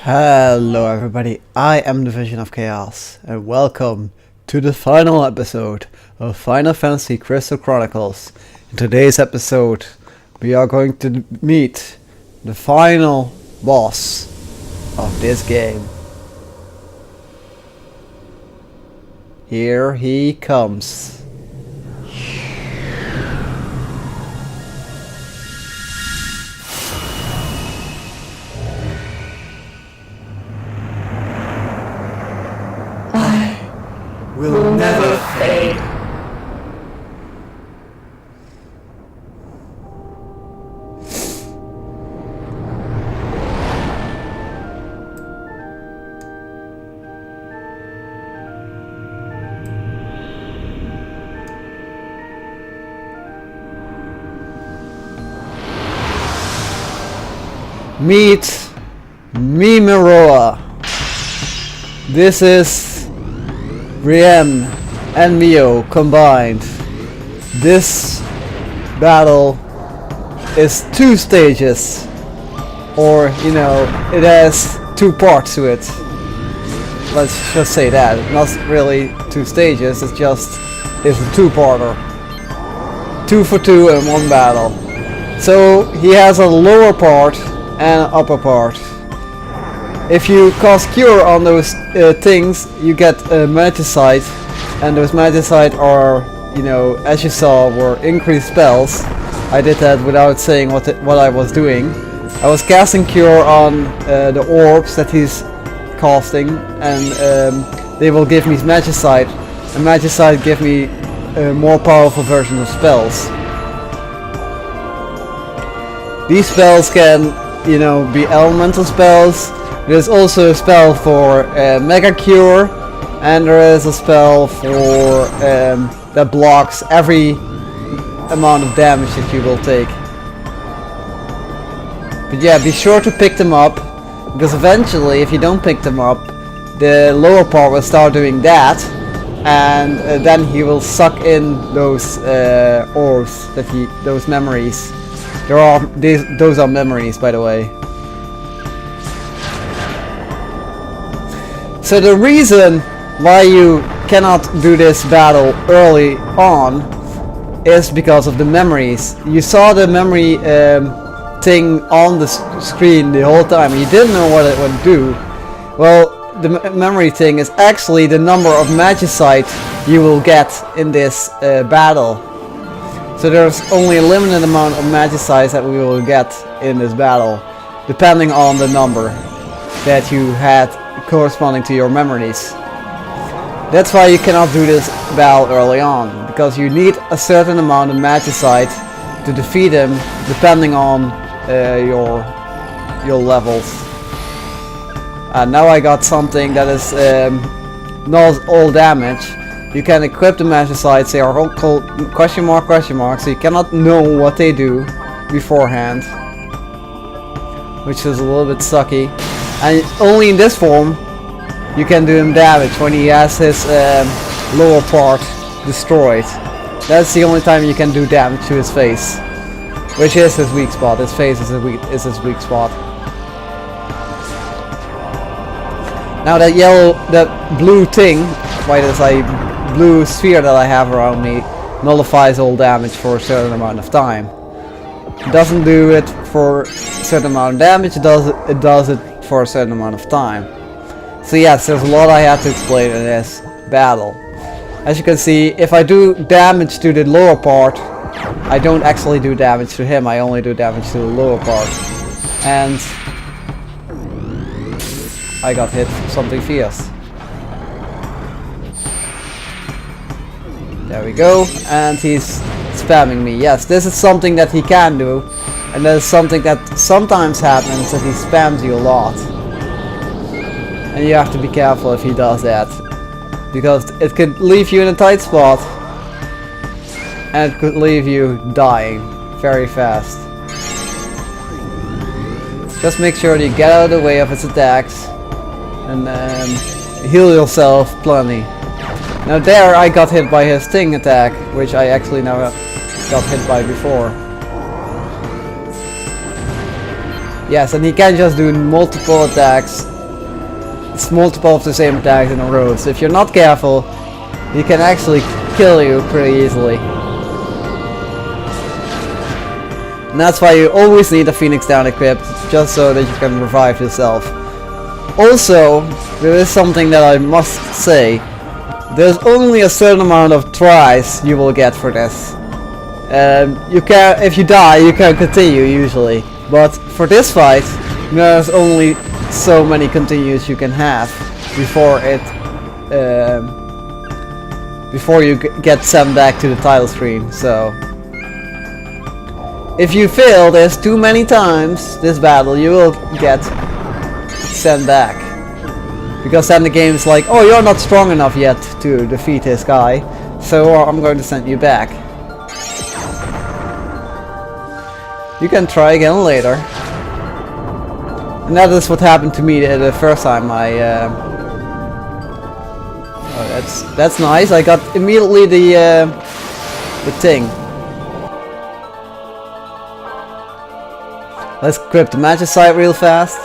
Hello everybody, I am the Vision of Chaos and welcome to the final episode of Final Fantasy Crystal Chronicles. In today's episode we are going to meet the final boss of this game. Here he comes. Will never fade. Meet Mimeroa. This is Raem and Mio combined. This battle is 2 stages, or it has 2 parts to it. Let's just say that. Not really 2 stages, it's a 2-parter. 2 for 2 in one battle. So he has a lower part and an upper part. If you cast Cure on those things, you get Magicite, and those Magicite are, as you saw, were increased spells. I did that without saying what I was doing. I was casting Cure on the orbs that he's casting, and they will give me Magicite, and Magicite give me a more powerful version of spells. These spells can, be elemental spells. There's also a spell for Mega Cure, and there is a spell for that blocks every amount of damage that you will take. But yeah, be sure to pick them up, because eventually, if you don't pick them up, the lower part will start doing that, and then he will suck in those orbs, those memories. Those are memories, by the way. So the reason why you cannot do this battle early on is because of the memories. You saw the memory thing on the screen the whole time. You didn't know what it would do. Well, the memory thing is actually the number of Magicite you will get in this battle. So there's only a limited amount of Magicite that we will get in this battle, depending on the number that you had corresponding to your memories. That's why you cannot do this battle early on, because you need a certain amount of Magicite to defeat him, depending on your levels. Now I got something that is not all damage. You can equip the Magicites. They are all called question mark, so you cannot know what they do beforehand, which is a little bit sucky. And only in this form you can do him damage, when he has his lower part destroyed. That's the only time you can do damage to his face, which is his weak spot. His face is his weak spot. Now that blue thing, blue sphere that I have around me, nullifies all damage for a certain amount of time. It doesn't do it for a certain amount of damage, it does it for a certain amount of time. So yes, there's a lot I have to explain in this battle. As you can see, if I do damage to the lower part, I don't actually do damage to him, I only do damage to the lower part. And I got hit with something fierce. There we go, and he's spamming me. Yes, this is something that he can do, and that is something that sometimes happens, that he spams you a lot. And you have to be careful if he does that, because it could leave you in a tight spot, and it could leave you dying very fast. Just make sure that you get out of the way of his attacks, and heal yourself plenty. Now there I got hit by his sting attack, which I actually never got hit by before. Yes, and he can just do multiple attacks it's multiple of the same attacks in a row. So if you're not careful, he can actually kill you pretty easily. And that's why you always need a Phoenix down equipped, just so that you can revive yourself. Also, there is something that I must say. There's only a certain amount of tries you will get for this. You can, if you die, you can continue usually. But for this fight, there's only so many continues you can have before before you get sent back to the title screen. So if you fail this too many times, this battle, you will get sent back. Because then the game is like, oh, you're not strong enough yet to defeat this guy, so I'm going to send you back. You can try again later. And that is what happened to me the first time I... Oh, that's nice. I got immediately the thing. Let's equip the magicite real fast.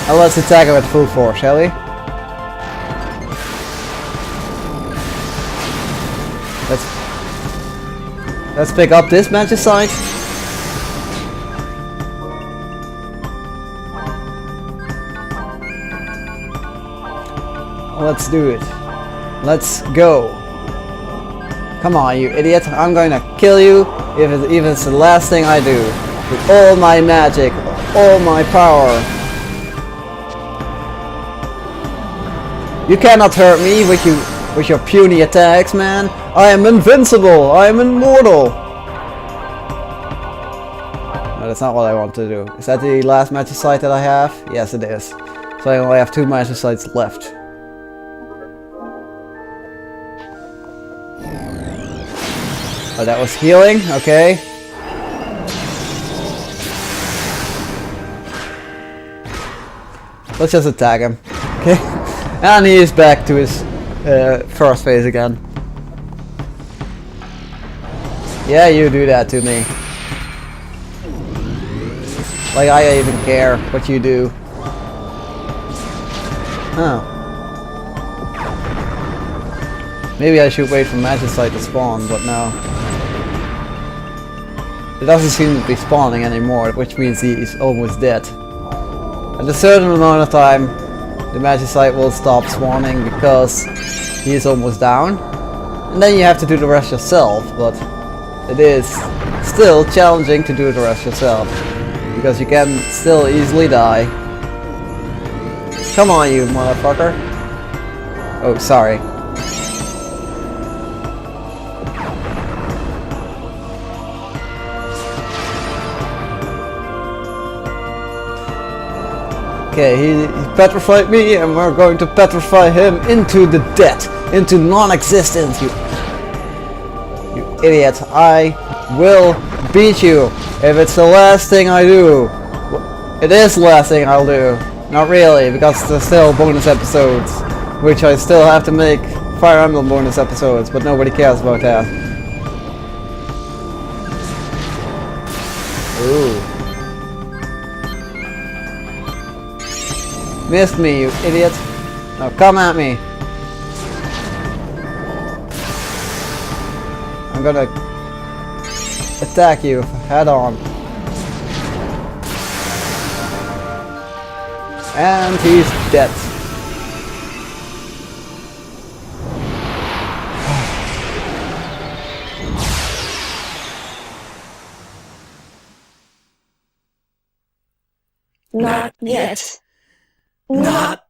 And let's attack him at full force, shall we? Let's pick up this magicite. Let's do it. Let's go. Come on, you idiot. I'm going to kill you if it's the last thing I do. With all my magic, all my power. You cannot hurt me with your puny attacks, man. I am invincible. I am immortal. No, that's not what I want to do. Is that the last magicite that I have? Yes, it is. So I only have 2 magicites left. Oh, that was healing? Okay. Let's just attack him. Okay. And he is back to his first phase again. Yeah, you do that to me. Like I even care what you do. Oh. Maybe I should wait for Magicite to spawn, but no. It doesn't seem to be spawning anymore, which means he is almost dead. At a certain amount of time, the Magicite will stop spawning because he is almost down. And then you have to do the rest yourself, but it is still challenging to do the rest yourself. Because you can still easily die. Come on, you motherfucker. Oh, sorry. Okay, he petrified me and we're going to petrify him into the death, into non-existence, you idiot. I will beat you if it's the last thing I do. It is the last thing I'll do. Not really, because there's still bonus episodes, which I still have to make Fire Emblem bonus episodes, but nobody cares about that. Ooh. Missed me, you idiot. Now come at me. I'm gonna attack you head on. And he's dead. Not yet. Not.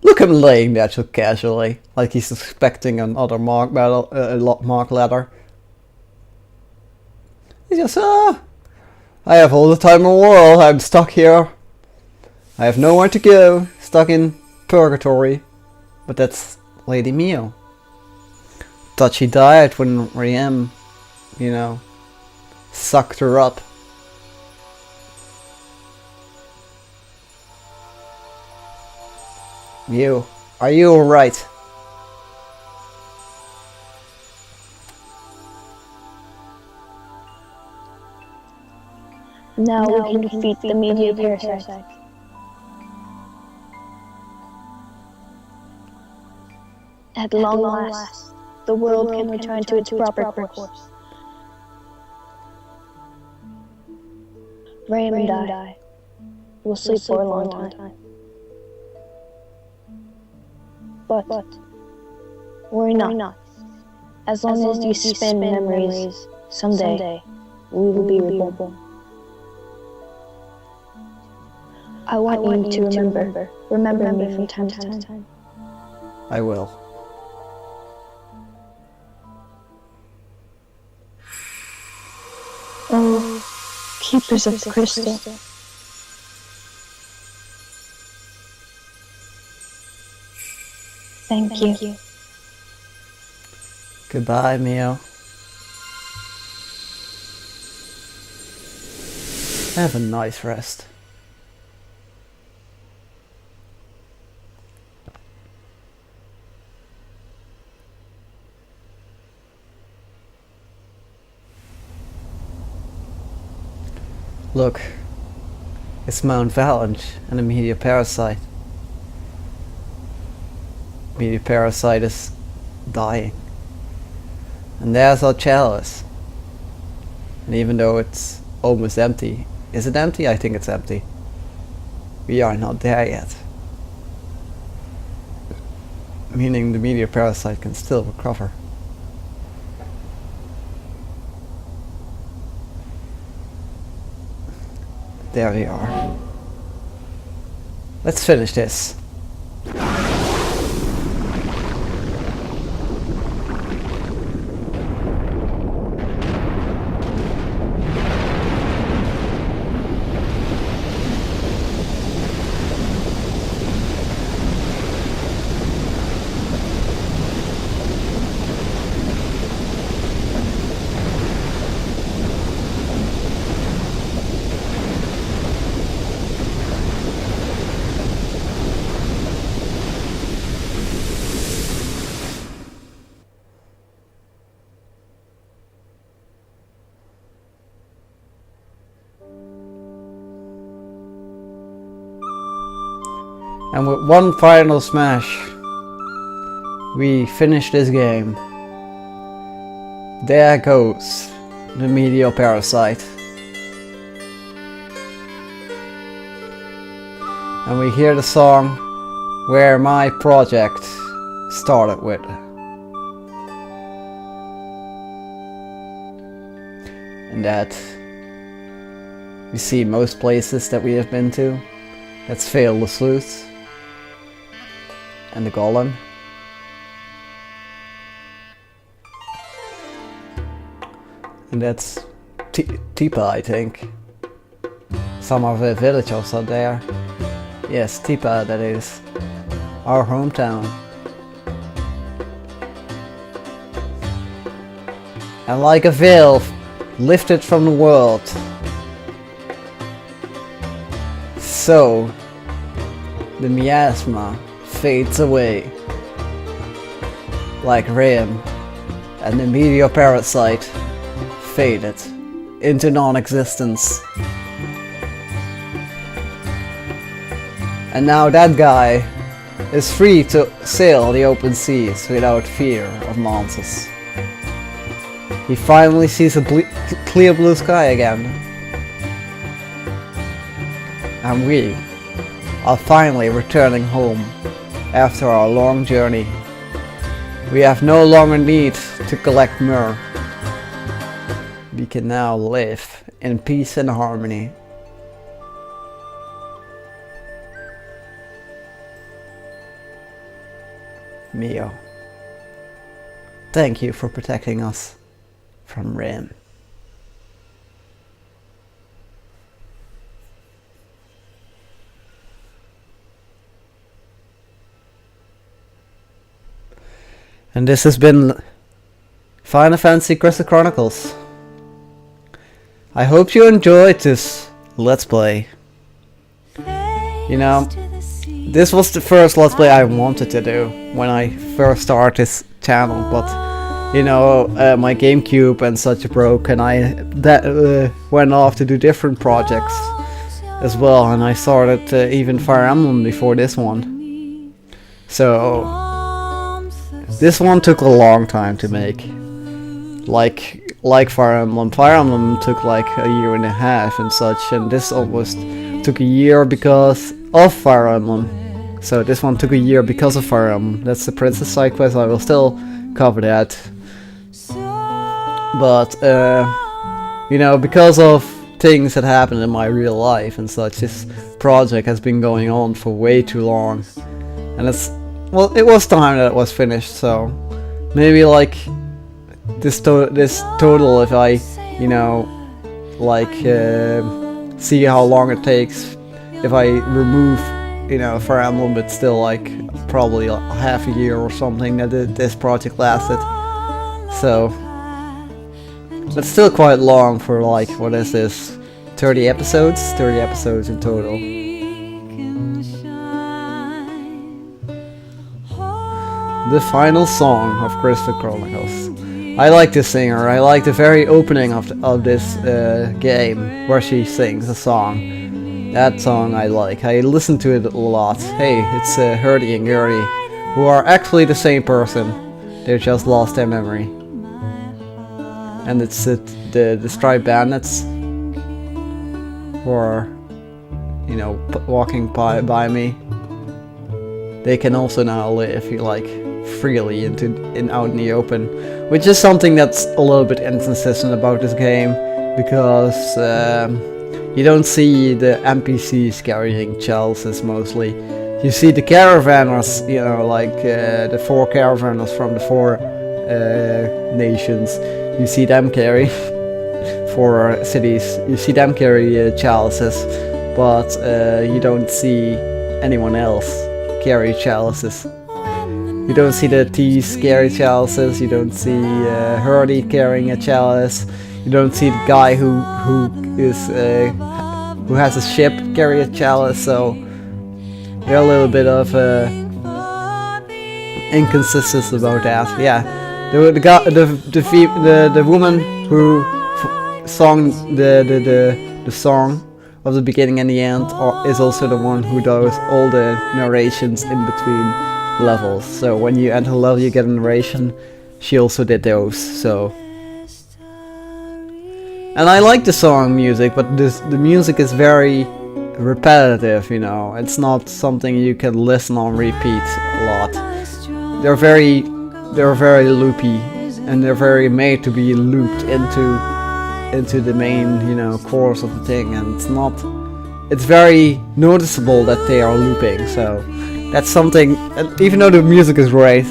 Look at him laying there so casually, like he's expecting another mark battle, mark ladder. He's just, I have all the time in the world, I'm stuck here. I have nowhere to go, stuck in purgatory. But that's Lady Mio. thought she died when Raem, you know, sucked her up. Are you alright? Now we can defeat the media parasite. At long last, the world can return to its proper course. Raem and I will sleep for a long time. But worry not. As long as you spin memories, someday we will be reborn. I want you to remember me from time to time. I will. Oh, keepers of the crystal. Thank you. Goodbye, Mio. Have a nice rest. Look, it's Mount Valence and the media parasite. Media parasite is dying. And there's our chalice. And even though it's almost empty, is it empty? I think it's empty. We are not there yet. Meaning the media parasite can still recover. There we are. Let's finish this. And with one final smash, we finish this game. There goes the meteor parasite. And we hear the song where my project started with. And that we see most places that we have been to. That's Fail the Sleuth and the Golem. And that's Tipa, I think. Some of the villagers are there. Yes, Tipa, that is our hometown. And like a veil lifted from the world, so the miasma fades away, like Raem and the meteor parasite faded into non-existence. And now that guy is free to sail the open seas without fear of monsters. He finally sees a clear blue sky again. And we are finally returning home after our long journey. We have no longer need to collect myrrh. We can now live in peace and harmony. Mio, thank you for protecting us from Raem. And this has been Final Fantasy Crystal Chronicles. I hope you enjoyed this Let's Play. You know, this was the first Let's Play I wanted to do when I first started this channel, but you know, my GameCube and such broke, and I went off to do different projects as well, and I started even Fire Emblem before this one. So this one took a long time to make. Like Fire Emblem. Fire Emblem took like a year and a half and such, and this almost took a year because of Fire Emblem. So this one took a year because of Fire Emblem. That's the Princess side quest. I will still cover that. But you know, because of things that happened in my real life and such, this project has been going on for way too long, and it was time that it was finished. So maybe like this total, if I, you know, like see how long it takes if I remove, you know, Fire Emblem, it's still like probably a half a year or something that this project lasted. So that's still quite long for like, what is this, 30 episodes? 30 episodes in total. The final song of Crystal Chronicles. I like this singer. I like the very opening of this game where she sings a song. That song I like. I listen to it a lot. Hey, it's Hurdy and Gurdy, who are actually the same person. They just lost their memory. And it's the Striped Bandits who are, you know, walking by me. They can also now live, if you like, freely out in the open, which is something that's a little bit inconsistent about this game, because you don't see the NPCs carrying chalices mostly. You see the caravanners, you know, like the 4 caravanners from the 4 nations. You see them carry 4 cities. You see them carry chalices, but you don't see anyone else carry chalices. You don't see the T's carry chalices. You don't see Hurdy carrying a chalice. You don't see the guy who has a ship carry a chalice. So there are a little bit of inconsistency about that. Yeah, the woman who sang the song of the beginning and the end is also the one who does all the narrations in between levels. So when you enter a level you get a narration. She also did those. So, and I like the song music, but the music is very repetitive, you know. It's not something you can listen on repeat a lot. They're very loopy, and they're very made to be looped into the main, you know, chorus of the thing, and it's very noticeable that they are looping. So that's something, even though the music is great,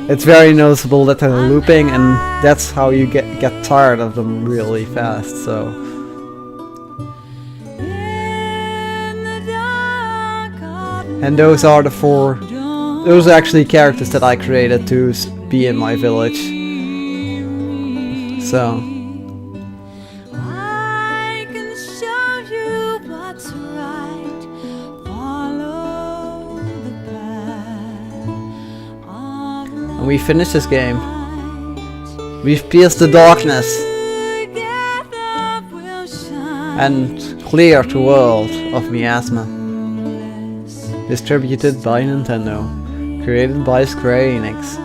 it's very noticeable that they're looping, and that's how you get tired of them really fast. So and those are those are actually characters that I created to be in my village. So we finished this game. We've pierced the darkness and cleared the world of miasma. Distributed by Nintendo. Created by Square Enix.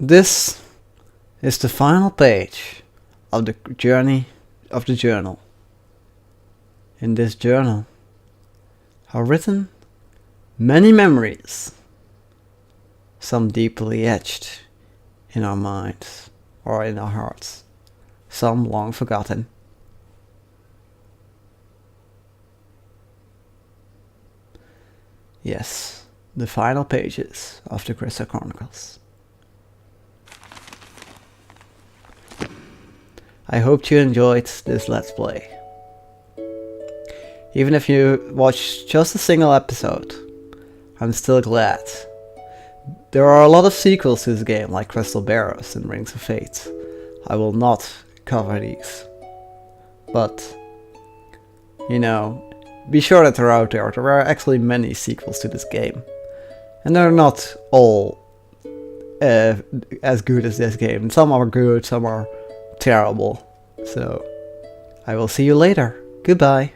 This is the final page of the journey of the journal. In this journal are written many memories, some deeply etched in our minds or in our hearts, some long forgotten. Yes, the final pages of the Crystal Chronicles. I hope you enjoyed this Let's Play. Even if you watched just a single episode, I'm still glad. There are a lot of sequels to this game, like Crystal Barrows and Rings of Fate. I will not cover these. But, you know, be sure that they're out there. There are actually many sequels to this game. And they're not all as good as this game. Some are good, some are terrible. So, I will see you later. Goodbye.